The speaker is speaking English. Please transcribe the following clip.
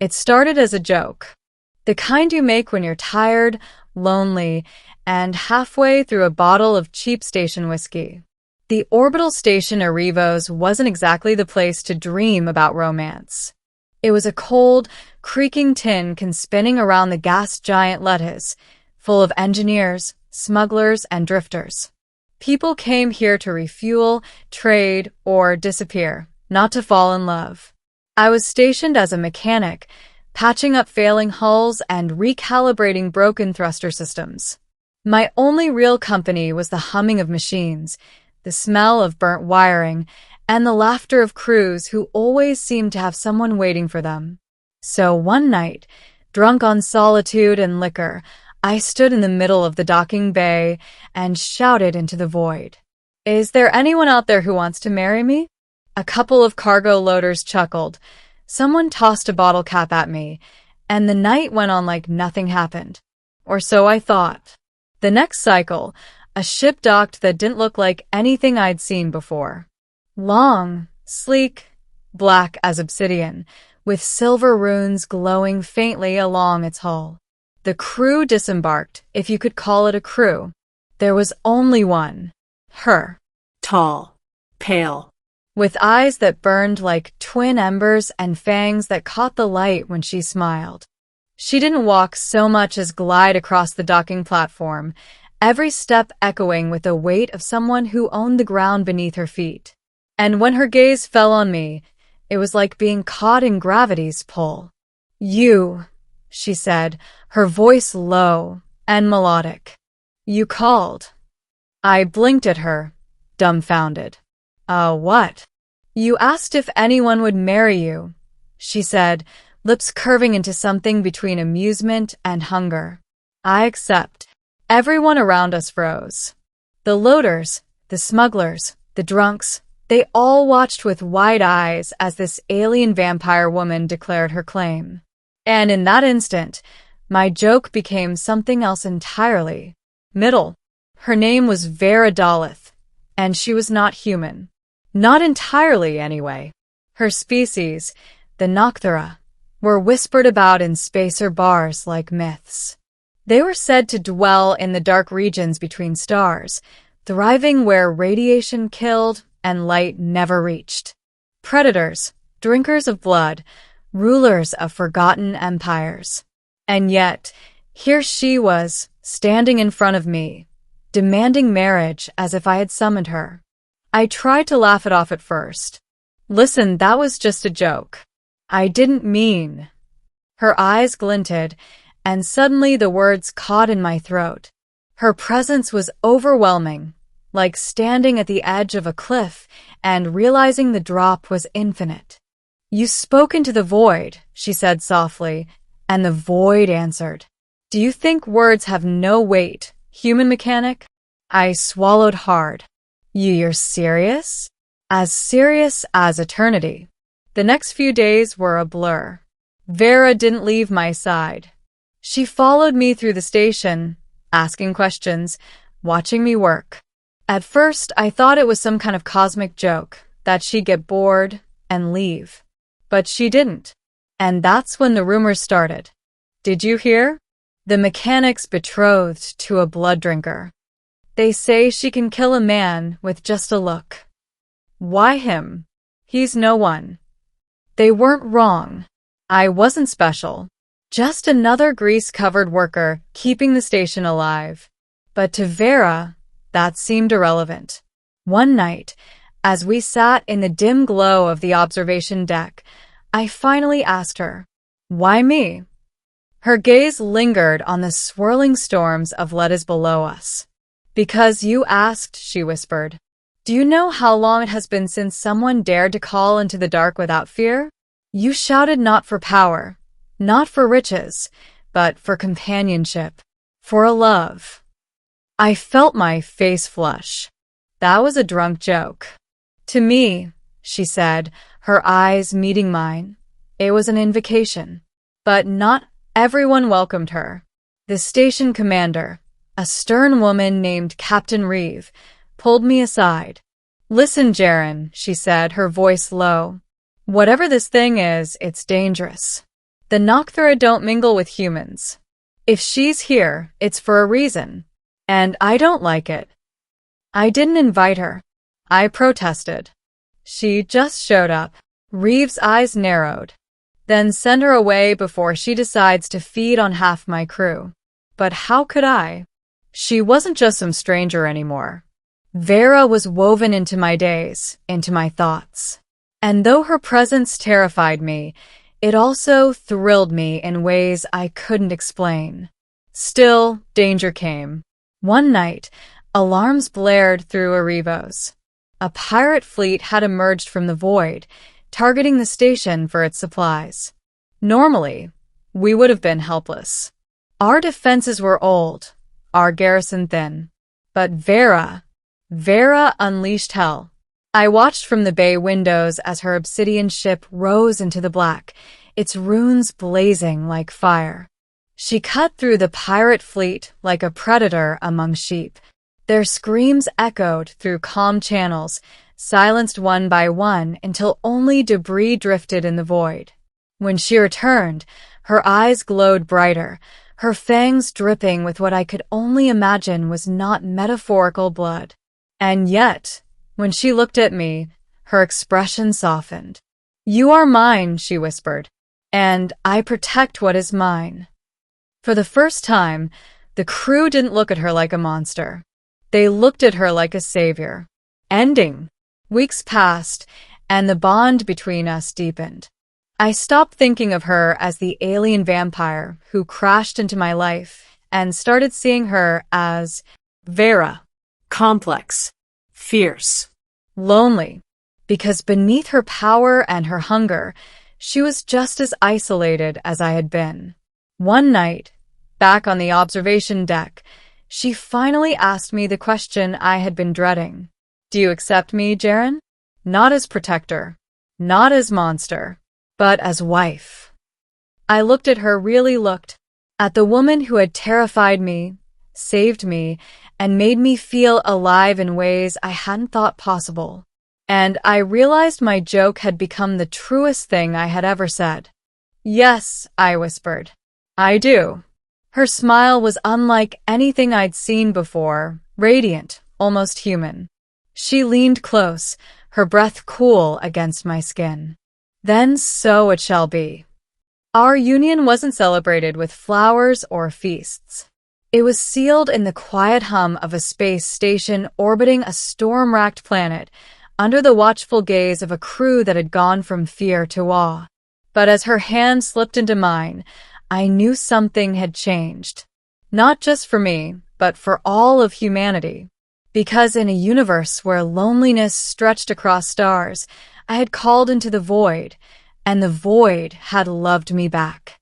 It started as a joke. The kind you make when you're tired, lonely, and halfway through a bottle of cheap station whiskey. The orbital station Arrivos wasn't exactly the place to dream about romance. It was a cold, creaking tin spinning around the gas giant Lettuce, full of engineers, smugglers, and drifters. People came here to refuel, trade, or disappear, not to fall in love. I was stationed as a mechanic, patching up failing hulls and recalibrating broken thruster systems. My only real company was the humming of machines, the smell of burnt wiring, and the laughter of crews who always seemed to have someone waiting for them. So one night, drunk on solitude and liquor, I stood in the middle of the docking bay and shouted into the void. "Is there anyone out there who wants to marry me?" A couple of cargo loaders chuckled. Someone tossed a bottle cap at me, and the night went on like nothing happened. Or so I thought. The next cycle, a ship docked that didn't look like anything I'd seen before. Long, sleek, black as obsidian, with silver runes glowing faintly along its hull. The crew disembarked, if you could call it a crew. There was only one. Her. Tall, pale, with eyes that burned like twin embers and fangs that caught the light when she smiled. She didn't walk so much as glide across the docking platform, every step echoing with the weight of someone who owned the ground beneath her feet. And when her gaze fell on me, it was like being caught in gravity's pull. "You," she said, her voice low and melodic. "You called." I blinked at her, dumbfounded. What?" "You asked if anyone would marry you," she said, lips curving into something between amusement and hunger. "I accept." Everyone around us froze. The loaders, the smugglers, the drunks, they all watched with wide eyes as this alien vampire woman declared her claim. And in that instant, my joke became something else entirely. Middle. Her name was Vera Daleth, and she was not human. Not entirely, anyway. Her species, the Nocthera, were whispered about in spacer bars like myths. They were said to dwell in the dark regions between stars, thriving where radiation killed and light never reached. Predators, drinkers of blood, rulers of forgotten empires. And yet, here she was, standing in front of me, demanding marriage as if I had summoned her. I tried to laugh it off at first. "Listen, that was just a joke. I didn't mean." Her eyes glinted, and suddenly the words caught in my throat. Her presence was overwhelming, like standing at the edge of a cliff and realizing the drop was infinite. "You spoke into the void," she said softly, and the void answered. "Do you think words have no weight, human mechanic?" I swallowed hard. You're serious?" "As serious as eternity." The next few days were a blur. Vera didn't leave my side. She followed me through the station, asking questions, watching me work. At first, I thought it was some kind of cosmic joke, that she'd get bored and leave. But she didn't. And that's when the rumors started. "Did you hear? The mechanic's betrothed to a blood drinker. They say she can kill a man with just a look." "Why him? He's no one." They weren't wrong. I wasn't special. Just another grease-covered worker keeping the station alive. But to Vera, that seemed irrelevant. One night, as we sat in the dim glow of the observation deck, I finally asked her, "Why me?" Her gaze lingered on the swirling storms of Lettuce below us. "Because you asked," she whispered. "Do you know how long it has been since someone dared to call into the dark without fear? You shouted not for power, not for riches, but for companionship, for a love." I felt my face flush. That was a drunk joke. "To me," she said, her eyes meeting mine, "it was an invocation." But not everyone welcomed her. The station commander, a stern woman named Captain Reeve, pulled me aside. "Listen, Jaren," she said, her voice low. "Whatever this thing is, it's dangerous. The Nocthera don't mingle with humans. If she's here, it's for a reason. And I don't like it. I didn't invite her. I protested. She just showed up. Reeve's eyes narrowed. Then send her away before she decides to feed on half my crew. But how could I? She wasn't just some stranger anymore. Vera was woven into my days, into my thoughts. And though her presence terrified me, it also thrilled me in ways I couldn't explain. Still, danger came. One night, alarms blared through Arivos. A pirate fleet had emerged from the void, targeting the station for its supplies. Normally, we would have been helpless. Our defenses were old, our garrison thin. But Vera unleashed hell. I watched from the bay windows as her obsidian ship rose into the black, its runes blazing like fire. She cut through the pirate fleet like a predator among sheep. Their screams echoed through calm channels, silenced one by one until only debris drifted in the void. When she returned, her eyes glowed brighter, her fangs dripping with what I could only imagine was not metaphorical blood. And yet, when she looked at me, her expression softened. "You are mine," she whispered, "and I protect what is mine." For the first time, the crew didn't look at her like a monster. They looked at her like a savior. Ending. Weeks passed, and the bond between us deepened. I stopped thinking of her as the alien vampire who crashed into my life and started seeing her as Vera. Complex. Fierce. Lonely. Because beneath her power and her hunger, she was just as isolated as I had been. One night, back on the observation deck, she finally asked me the question I had been dreading. "Do you accept me, Jaren? Not as protector, not as monster, but as wife." I looked at her, really looked, at the woman who had terrified me, saved me, and made me feel alive in ways I hadn't thought possible. And I realized my joke had become the truest thing I had ever said. "Yes," I whispered. "I do." Her smile was unlike anything I'd seen before, radiant, almost human. She leaned close, her breath cool against my skin. "Then so it shall be." Our union wasn't celebrated with flowers or feasts. It was sealed in the quiet hum of a space station orbiting a storm-racked planet, under the watchful gaze of a crew that had gone from fear to awe. But as her hand slipped into mine, I knew something had changed. Not just for me, but for all of humanity. Because in a universe where loneliness stretched across stars, I had called into the void, and the void had loved me back.